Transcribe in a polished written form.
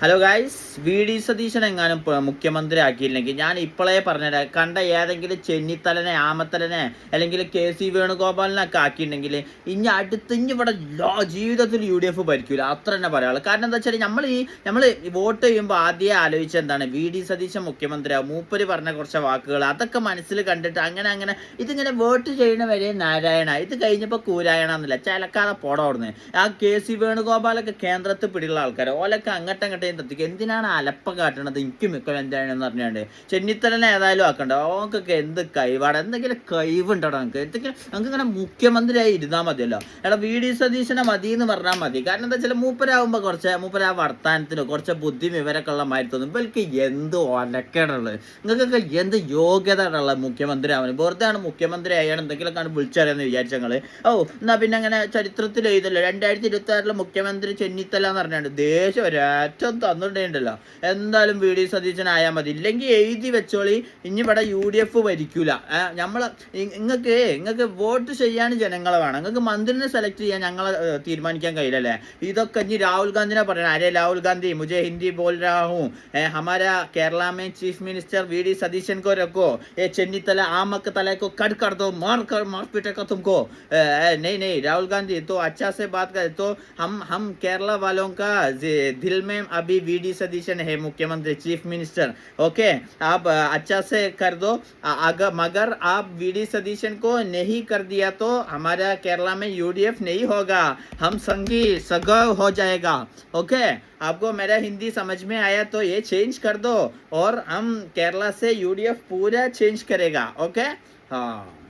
Hello guys, V D Satheesan എങ്ങാനും മുഖ്യമന്ത്രി ആക്കിയില്ലെങ്കിൽ ഞാൻ ഇപ്പോഴേ പറഞ്ഞുതരാം, കണ്ട ഏതെങ്കിലും ചെന്നിത്തലനെ, ആമത്തലനെ അല്ലെങ്കിൽ കെ സി വേണുഗോപാലിനൊക്കെ ആക്കിയിട്ടുണ്ടെങ്കിൽ ഇനി ഇവിടെ ജീവിതത്തിൽ UDF ഭരിക്കൂല, അത്ര തന്നെ പറയാനുള്ളൂ. കാരണം എന്താ വെച്ചാൽ നമ്മൾ വോട്ട് ചെയ്യുമ്പോൾ ആദ്യം ആലോചിച്ച എന്താണ്, വി ഡി സതീശൻ മുഖ്യമന്ത്രിയാവും, മൂപ്പര് പറഞ്ഞ കുറച്ച് വാക്കുകൾ അതൊക്കെ മനസ്സിൽ കണ്ടിട്ട് അങ്ങനെ ഇതിങ്ങനെ വോട്ട് ചെയ്യുന്ന വരെ നാരായണ, ഇത് കഴിഞ്ഞപ്പോൾ കൂരായണ എന്നില്ല, ചിലക്കാതെ പോടോർന്ന്. ആ കെ സി വേണുഗോപാലൊക്കെ കേന്ദ്രത്തിൽ പിടിയുള്ള ആൾക്കാർ, ഓലൊക്കെ അങ്ങോട്ടങ്ങോട്ടേ തത്തിക്ക് എന്തിനാണ് അലപ്പ കാട്ടണത്, എനിക്ക് മിക്ക എന്താണെന്ന് പറഞ്ഞാണ്ട് ചെന്നിത്തലനെ ഏതായാലും ആക്കണ്ട. ഓക്കൊക്കെ എന്ത് കഴിവാണ്, എന്തെങ്കിലും കഴിവുണ്ടോ നമുക്ക്, എന്തെങ്കിലും നമുക്ക് ഇങ്ങനെ മുഖ്യമന്ത്രിയായി ഇരുന്നാൽ മതിയല്ലോ. എടാ വി ഡി സതീശനെ മതി എന്ന് പറഞ്ഞാൽ മതി. കാരണം എന്താ വെച്ചാൽ മൂപ്പരാകുമ്പോൾ മൂപ്പര വർത്താനത്തിനോ കുറച്ച് ബുദ്ധി വിവരമൊക്കെ ഉള്ള മാതിരി തോന്നും. ഇവർക്ക് എന്ത് ഒലക്കേടുള്ളത്, നിങ്ങൾക്കൊക്കെ എന്ത് യോഗ്യത ഉള്ള മുഖ്യമന്ത്രി ആവാൻ, വെറുതെ ആണ് മുഖ്യമന്ത്രി ആയാണ് എന്തെങ്കിലുമൊക്കെ വിളിച്ചറിയാന്ന് വിചാരിച്ച ഞങ്ങൾ. എന്നാ പിന്നെ അങ്ങനെ ചരിത്രത്തിൽ എഴുതല്ലോ 2026 മുഖ്യമന്ത്രി ചെന്നിത്തല എന്ന് പറഞ്ഞാണ്ട് ദേശം ഒരേറ്റം തന്നിട്ടുണ്ടല്ലോ. എന്തായാലും വി ഡി സതീശനായാൽ മതി, ഇല്ലെങ്കിൽ എഴുതി വെച്ചോളി, ഇനി ഇവിടെ UDF ഭരിക്കൂല. നിങ്ങൾക്ക് വോട്ട് ചെയ്യാൻ ജനങ്ങളെ വേണം, നിങ്ങൾക്ക് മന്ത്രിനെ സെലക്ട് ചെയ്യാൻ ഞങ്ങളെ തീരുമാനിക്കാൻ കഴിയില്ലല്ലേ. ഇതൊക്കെ ഇനി രാഹുൽ ഗാന്ധിനെ പറയണം. അരേ രാഹുൽ ഗാന്ധി മുझे हिंदी बोल रहा हूँ, हमारा केरला में चीफ मिनिस्टर वी डी सतीशन को रखो, ये चन्नीतला आमक तले को कट कर दो, मार पीटेगा तुमको। नहीं राहुल गांधी तो अच्छा से बात करे तो हम केरला वालों का दिल में अभी वी डी सतीशन है मुख्यमंत्री चीफ मिनिस्टर। ओके, आप अच्छा से कर दो, मगर आप वी डी सतीशन को नहीं कर दिया तो हमारा केरला में UDF नहीं होगा, हम संगी सगव हो जाएगा। ओके, आपको मेरा हिंदी समझ में आया तो ये चेंज कर दो और हम केरला से UDF पूरा चेंज करेगा। ओके, हाँ।